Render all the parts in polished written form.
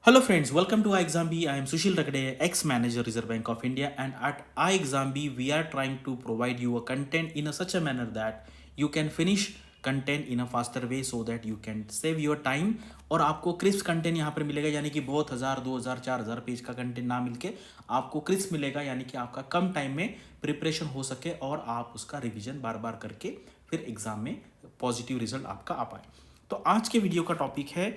Hello friends, welcome to iExamB. I am Sushil Ragade, ex-manager Reserve Bank of India, and at iExamB we are trying to provide you a content in such a manner that you can finish content in a faster way so that you can save your time और आपको crisp content यहाँ पर मिलेगा, यानी कि बहुत 1000, 2000, 4000 page का content ना मिलके आपको क्रिस्प मिलेगा, यानी कि आपका कम टाइम में प्रिपरेशन हो सके और आप उसका रिवीजन बार बार करके फिर एग्जाम में पॉजिटिव रिजल्ट आपका आ पाए। तो आज के वीडियो का टॉपिक है,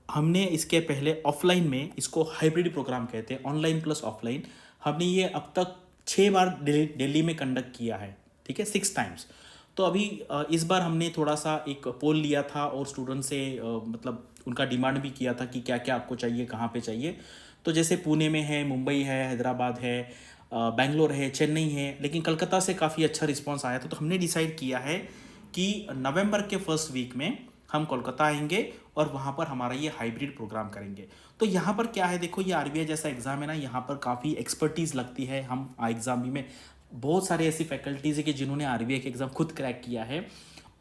हमने इसके पहले ऑफलाइन में इसको हाइब्रिड प्रोग्राम कहते हैं, ऑनलाइन प्लस ऑफलाइन। हमने ये अब तक 6 बार दिल्ली में कंडक्ट किया है, ठीक है, 6 टाइम्स। तो अभी इस बार हमने थोड़ा सा एक पोल लिया था और स्टूडेंट से मतलब उनका डिमांड भी किया था कि क्या क्या आपको चाहिए, कहाँ पे चाहिए। तो जैसे पुणे में है, मुंबई है, हैदराबाद है, बेंगलोर है, चेन्नई है, लेकिन कलकत्ता से काफ़ी अच्छा रिस्पॉन्स आया था। तो हमने डिसाइड किया है कि नवंबर के फर्स्ट वीक में हम कोलकाता आएंगे और वहाँ पर हमारा ये हाइब्रिड प्रोग्राम करेंगे। तो यहाँ पर क्या है, देखो ये आरबीआई जैसा एग्जाम है ना, यहाँ पर काफ़ी एक्सपर्टीज़ लगती है। हम एग्जाम में बहुत सारे ऐसी फैकल्टीज़ है कि जिन्होंने आरबीआई के एग्ज़ाम खुद क्रैक किया है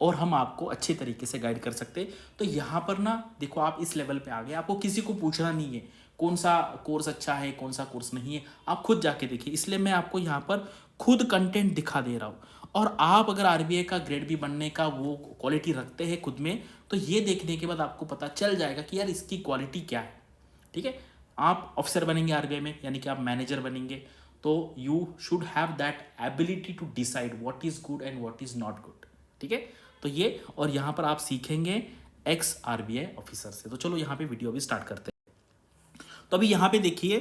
और हम आपको अच्छे तरीके से गाइड कर सकते। तो यहाँ पर ना देखो, आप इस लेवल पे आ गए, आपको किसी को पूछना नहीं है कौन सा कोर्स अच्छा है, कौन सा कोर्स नहीं है, आप खुद जाके देखिए। इसलिए मैं आपको यहाँ पर खुद कंटेंट दिखा दे रहा हूँ। और आप अगर आरबीआई का ग्रेड बी बनने का वो क्वालिटी रखते हैं खुद में, तो ये देखने के बाद आपको पता चल जाएगा कि यार इसकी क्वालिटी क्या है, ठीक है। आप ऑफिसर बनेंगे आरबीआई में, यानी कि आप मैनेजर बनेंगे, तो you should have that ability to decide what is good and what is not good, ठीक है। तो ये, और यहाँ पर आप सीखेंगे एक्स आरबीआई ऑफिसर से। तो चलो यहाँ पे वीडियो अभी स्टार्ट करते हैं। तो अभी यहाँ पे देखिए,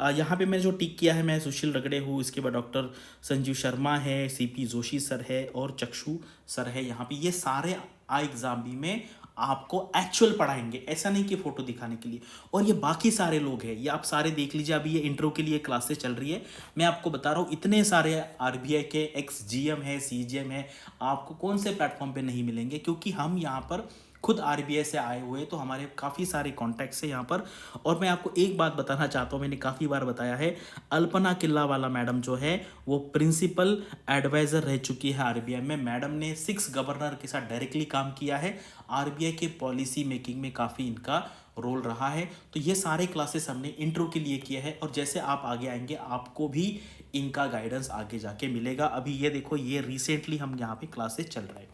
यहाँ पे मैंने जो टिक किया है, मैं सुशील रगड़े हूँ, इसके बाद डॉक्टर संजीव शर्मा है, सीपी जोशी सर है और चक्षु सर है। यहाँ पे ये सारे iExamB में आपको एक्चुअल पढ़ाएंगे, ऐसा नहीं कि फोटो दिखाने के लिए। और ये बाकी सारे लोग हैं, ये आप सारे देख लीजिए। अभी ये इंट्रो के लिए क्लासेस चल रही है, मैं आपको बता रहा हूँ इतने सारे आरबीआई के एक्स जीएम है, सीजीएम है, आपको कौन से प्लेटफॉर्म पे नहीं मिलेंगे, क्योंकि हम यहाँ पर खुद आरबीआई से आए हुए, तो हमारे काफ़ी सारे कॉन्टैक्ट्स हैं यहाँ पर। और मैं आपको एक बात बताना चाहता हूँ, मैंने काफ़ी बार बताया है, अल्पना किल्ला वाला मैडम जो है वो प्रिंसिपल एडवाइज़र रह चुकी है आरबीआई में। मैडम ने 6 गवर्नर के साथ डायरेक्टली काम किया है, आरबीआई के पॉलिसी मेकिंग में काफ़ी इनका रोल रहा है। तो ये सारे क्लासेस हमने इंट्रो के लिए किए हैं, और जैसे आप आगे आएंगे आपको भी इनका गाइडेंस आगे जाके मिलेगा। अभी ये देखो, ये रिसेंटली हम यहाँ पे क्लासेस चल रहे हैं।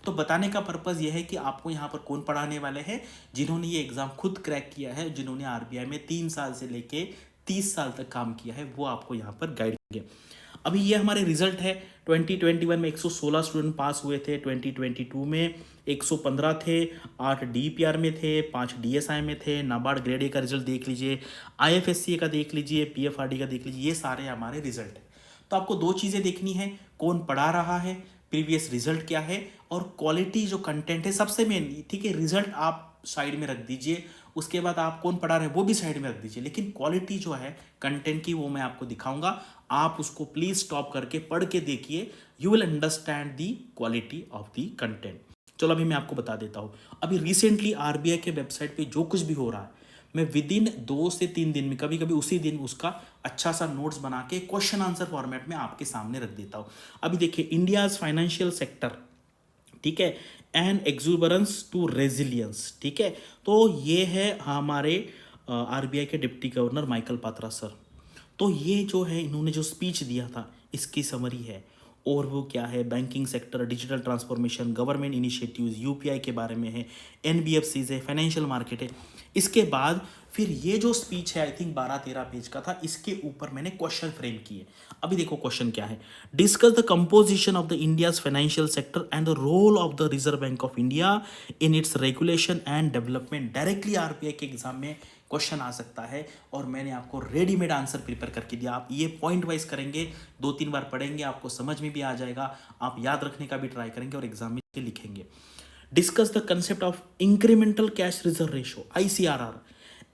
तो बताने का पर्पज़ यह है कि आपको यहाँ पर कौन पढ़ाने वाले हैं, जिन्होंने ये एग्ज़ाम खुद क्रैक किया है, जिन्होंने आरबीआई में 3 साल से लेके 30 साल तक काम किया है, वो आपको यहाँ पर गाइड करेंगे। अभी ये हमारे रिजल्ट है। 2021 में 116 स्टूडेंट पास हुए थे, 2022 में 115 थे, 8 डीपीआर में थे, 5 डीएसआई में थे। नाबार्ड ग्रेड ए का रिजल्ट देख लीजिए, आईएफएससी का देख लीजिए, पीएफआरडी का देख लीजिए, ये सारे हमारे रिजल्ट है। तो आपको 2 चीज़ें देखनी है, कौन पढ़ा रहा है, प्रीवियस रिजल्ट क्या है, और क्वालिटी जो कंटेंट है सबसे मेन, ठीक है। रिजल्ट आप साइड में रख दीजिए, उसके बाद आप कौन पढ़ा रहे हैं वो भी साइड में रख दीजिए, लेकिन क्वालिटी जो है कंटेंट की वो मैं आपको दिखाऊंगा। आप उसको प्लीज स्टॉप करके पढ़ के देखिए, you will understand the quality of the content. चलो अभी मैं आपको बता देता हूँ। अभी रिसेंटली आरबीआई के वेबसाइट पे जो कुछ भी हो रहा है, मैं विद इन 2 से 3 दिन में, कभी कभी उसी दिन, उसका अच्छा सा नोट्स बना के क्वेश्चन आंसर फॉर्मेट में आपके सामने रख देता हूँ। अभी देखिए, इंडियाज फाइनेंशियल सेक्टर, ठीक है, एंड एक्सुबरेंस टू रेजिलियंस, ठीक है। तो ये है हमारे आरबीआई के deputy governor Michael Patra sir. तो ये जो है, इन्होंने जो स्पीच दिया था, इसकी समरी है। और वो क्या है, banking sector, digital transformation, government initiatives, UPI के बारे में है, एनबीएफसीज है, फाइनेंशियल मार्केट है। इसके बाद फिर ये जो स्पीच है, आई थिंक 12-13 पेज का था, इसके ऊपर मैंने क्वेश्चन फ्रेम किए। अभी देखो क्वेश्चन क्या है, discuss the composition of the India's financial sector and the role of the reserve bank of India in its regulation and development. Directly RBI के एग्जाम में क्वेश्चन आ सकता है, और मैंने आपको रेडीमेड आंसर प्रिपेयर करके दिया। आप ये पॉइंट वाइज करेंगे, 2-3 बार पढ़ेंगे, आपको समझ में भी आ जाएगा, आप याद रखने का भी ट्राई करेंगे और एग्जाम में लिखेंगे। Discuss the concept of incremental cash reserve ratio, ICRR,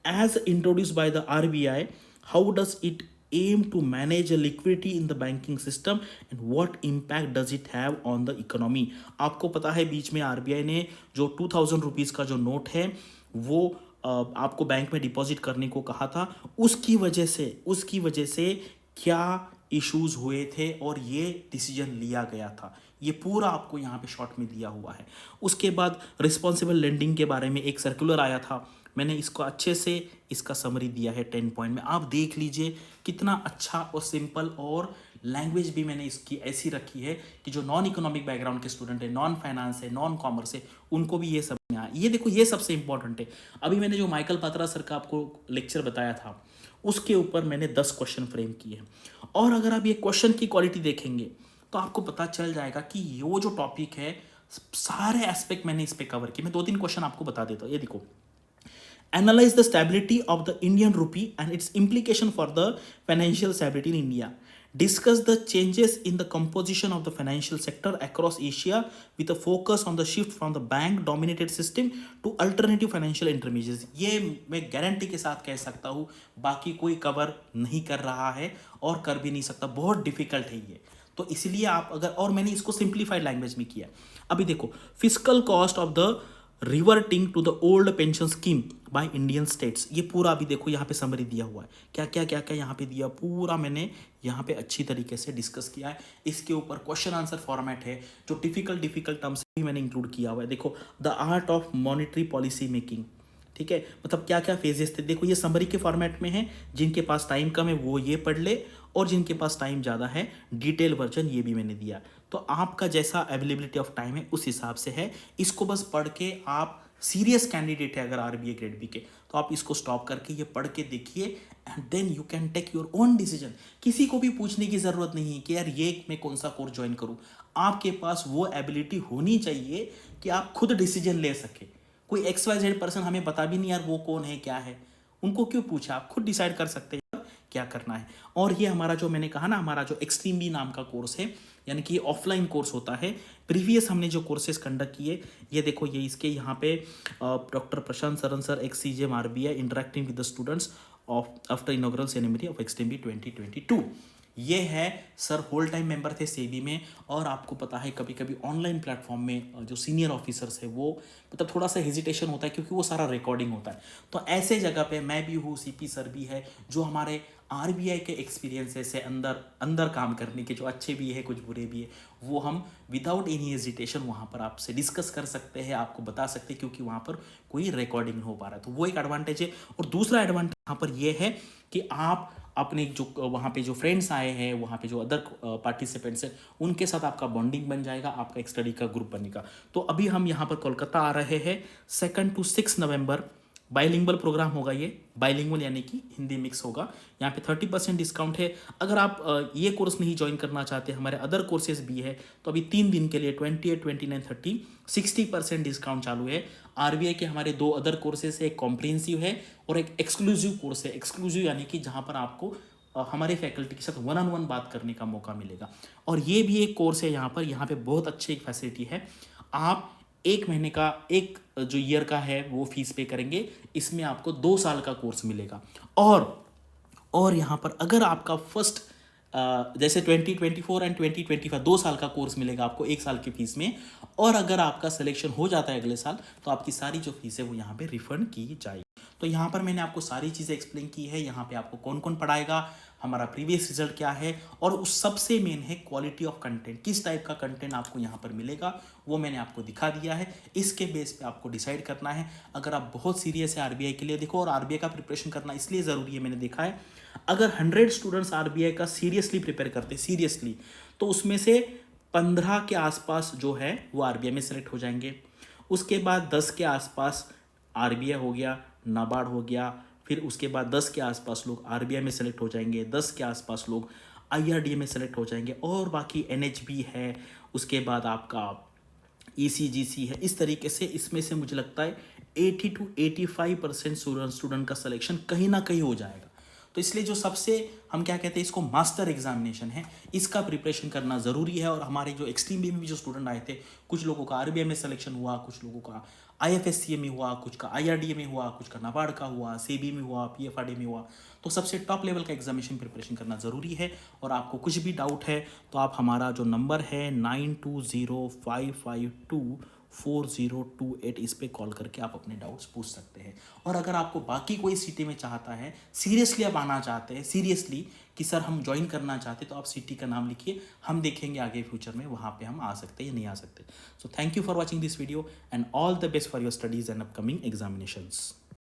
as introduced by the RBI. How does it aim to manage liquidity in the banking system and what impact does it have on the economy? आपको पता है बीच में RBI ने जो 2000 rupees का जो note है वो आपको बैंक में डिपॉजिट करने को कहा था। उसकी वजह से क्या इश्यूज हुए थे और ये डिसीजन लिया गया था, ये पूरा आपको यहाँ पे शॉर्ट में दिया हुआ है। उसके बाद रिस्पॉन्सिबल लेंडिंग के बारे में एक सर्कुलर आया था मैंने इसको अच्छे से इसका समरी दिया है 10 पॉइंट में, आप देख लीजिए कितना अच्छा और सिंपल, और लैंग्वेज भी मैंने इसकी ऐसी रखी है कि जो नॉन इकोनॉमिक बैकग्राउंड के स्टूडेंट है, नॉन फाइनेंस है, नॉन कॉमर्स है, उनको भी ये सब में आए। ये देखो, ये सबसे इंपॉर्टेंट है। अभी मैंने जो माइकल पात्रा सर का आपको लेक्चर बताया था, उसके ऊपर मैंने 10 क्वेश्चन फ्रेम किए हैं, और अगर आप ये क्वेश्चन की क्वालिटी देखेंगे तो आपको पता चल जाएगा कि वो जो टॉपिक है, सारे एस्पेक्ट मैंने इस पे कवर किए। मैं 2-3 क्वेश्चन आपको बता देता हूँ। ये देखो, analyze the stability of the Indian rupee and its implication for the financial stability in India. Discuss the changes in the composition of the financial sector across Asia with a focus on the shift from the bank dominated system to alternative financial intermediaries. ये मैं guarantee के साथ कह सकता हूँ, बाकी कोई cover नहीं कर रहा है और कर भी नहीं सकता, बहुत डिफिकल्ट है ये। तो इसलिए आप अगर, और मैंने इसको सिंप्लीफाइड लैंग्वेज में किया। अभी देखो, physical cost of the reverting to the old pension scheme by Indian states, ये पूरा अभी देखो यहाँ पे समरी दिया हुआ है, क्या क्या क्या क्या यहाँ पे दिया, पूरा मैंने यहाँ पे अच्छी तरीके से डिस्कस किया है। इसके ऊपर क्वेश्चन आंसर फॉर्मेट है, जो डिफिकल्ट टर्म्स भी मैंने इंक्लूड किया हुआ है। देखो, the art of monetary policy making, ठीक है, मतलब क्या क्या फेजेस थे। देखो, ये समरी के फॉर्मेट में है, जिनके पास टाइम कम है वो ये पढ़ ले, और जिनके पास टाइम ज़्यादा है डिटेल वर्जन ये भी मैंने दिया। तो आपका जैसा अवेलेबिलिटी ऑफ टाइम है उस हिसाब से है, इसको बस पढ़ के आप सीरियस कैंडिडेट है अगर आरबीआई ग्रेड बी के, तो आप इसको स्टॉप करके ये पढ़ के देखिए, and then you can take your own decision. किसी को भी पूछने की ज़रूरत नहीं है कि यार ये मैं कौन सा कोर्स ज्वाइन करूँ। आपके पास वो एबिलिटी होनी चाहिए कि आप खुद डिसीजन ले सके। कोई XYZ पर्सन हमें बता भी नहीं यार वो कौन है क्या है, उनको क्यों पूछा, आप खुद डिसाइड कर सकते हैं क्या करना है। और ये हमारा जो मैंने कहा ना, हमारा जो एक्सट्रीम बी नाम का कोर्स है, यानी कि ऑफलाइन कोर्स होता है। प्रीवियस हमने जो कोर्सेज कंडक्ट किए, ये देखो, ये इसके यहाँ पे doctor Prashant Saran sir, ex CGM RBI interacting with the students of after inaugural ceremony of extreme B 2022, ये है सर होल टाइम मेंबर थे सेबी में। और आपको पता है कभी कभी ऑनलाइन प्लेटफॉर्म में जो सीनियर ऑफिसर्स है वो मतलब थोड़ा सा हेजिटेशन होता है, क्योंकि वो सारा रिकॉर्डिंग होता है। तो ऐसे जगह पे मैं भी हूँ, CP सर भी है, जो हमारे आरबीआई के एक्सपीरियंसेस से अंदर काम करने के, जो अच्छे भी है कुछ बुरे भी है, वो हम विदाउट एनी हेजिटेशन वहाँ पर आपसे डिस्कस कर सकते हैं, आपको बता सकते हैं, क्योंकि वहाँ पर कोई रिकॉर्डिंग हो पा रहा है। तो वो एक एडवांटेज है। और दूसरा एडवांटेज यहाँ पर ये है कि आप अपने जो वहाँ पे जो फ्रेंड्स आए हैं, वहाँ पे जो अदर पार्टिसिपेंट्स हैं, उनके साथ आपका बॉन्डिंग बन जाएगा, आपका एक स्टडी का ग्रुप बनेगा। तो अभी हम यहाँ पर कोलकाता आ रहे हैं 2 to 6 नवंबर। बाइलिंगुअल प्रोग्राम होगा ये, बाइलिंगुअल यानी कि हिंदी मिक्स होगा। यहाँ पे 30% डिस्काउंट है। अगर आप ये कोर्स नहीं ज्वाइन करना चाहते, हमारे अदर कोर्सेज भी है, तो अभी 3 दिन के लिए 28, 29, 30 60% डिस्काउंट चालू है। आरबीआई के हमारे 2 अदर कोर्सेज है, एक कॉम्प्रिहेंसिव है और एक एक्सक्लूसिव कोर्स है। एक्सक्लूसिव यानी कि जहाँ पर आपको हमारे फैकल्टी के साथ 1-on-1 बात करने का मौका मिलेगा। और ये भी एक कोर्स है यहाँ पे बहुत अच्छी एक फैसिलिटी है। आप 1 महीने का, एक जो ईयर का है वो फीस पे करेंगे, इसमें आपको 2 साल का कोर्स मिलेगा। और यहाँ पर अगर आपका फर्स्ट जैसे 2024 एंड 2025 2 साल का कोर्स मिलेगा आपको 1 साल की फीस में, और अगर आपका सिलेक्शन हो जाता है अगले साल, तो आपकी सारी जो फीस है वो यहाँ पे रिफंड की जाएगी। तो यहाँ पर मैंने आपको सारी चीज़ें एक्सप्लेन की है। यहाँ पे आपको कौन कौन पढ़ाएगा, हमारा प्रीवियस रिजल्ट क्या है, और उस सबसे मेन है क्वालिटी ऑफ कंटेंट, किस टाइप का कंटेंट आपको यहाँ पर मिलेगा, वो मैंने आपको दिखा दिया है। इसके बेस पे आपको डिसाइड करना है। अगर आप बहुत सीरियस है आरबीआई के लिए, देखो, और आरबीआई का प्रिपरेशन करना इसलिए ज़रूरी है, मैंने देखा है अगर 100 स्टूडेंट्स आरबीआई का सीरियसली प्रिपेयर करते, सीरियसली, तो उसमें से 15 के आसपास जो है वो आरबीआई में सेलेक्ट हो जाएंगे। उसके बाद 10 के आसपास आरबीआई हो गया, नाबार्ड हो गया, फिर उसके बाद 10 के आसपास लोग आरबीआई में सेलेक्ट हो जाएंगे, 10 के आसपास लोग आईआरडीए में सेलेक्ट हो जाएंगे, और बाकी एनएचबी है, उसके बाद आपका ईसीजीसी है। इस तरीके से इसमें से मुझे लगता है 80 to 85% स्टूडेंट का सिलेक्शन कहीं ना कहीं हो जाएगा। तो इसलिए जो सबसे हम क्या कहते हैं इसको मास्टर एग्जामिनेशन है, इसका प्रिपरेशन करना ज़रूरी है। और हमारे जो एक्सट्रीम बी में भी जो स्टूडेंट आए थे, कुछ लोगों का आरबीआई में सिलेक्शन हुआ, कुछ लोगों का आईएफएससीए में हुआ, कुछ का आईआरडीए में हुआ, कुछ का नाबार्ड का हुआ, सेबी में हुआ, पीएफआरडी में हुआ। तो सबसे टॉप लेवल का एग्जामिनेशन प्रिपरेशन करना ज़रूरी है। और आपको कुछ भी डाउट है तो आप हमारा जो नंबर है 9205524028, इस पर कॉल करके आप अपने डाउट्स पूछ सकते हैं। और अगर आपको बाकी कोई सिटी में चाहता है, सीरियसली आप आना चाहते हैं, सीरियसली कि सर हम ज्वाइन करना चाहते, तो आप सिटी का नाम लिखिए, हम देखेंगे आगे फ्यूचर में वहाँ पे हम आ सकते हैं या नहीं आ सकते। So thank you for watching this video and all the best for your studies and upcoming examinations.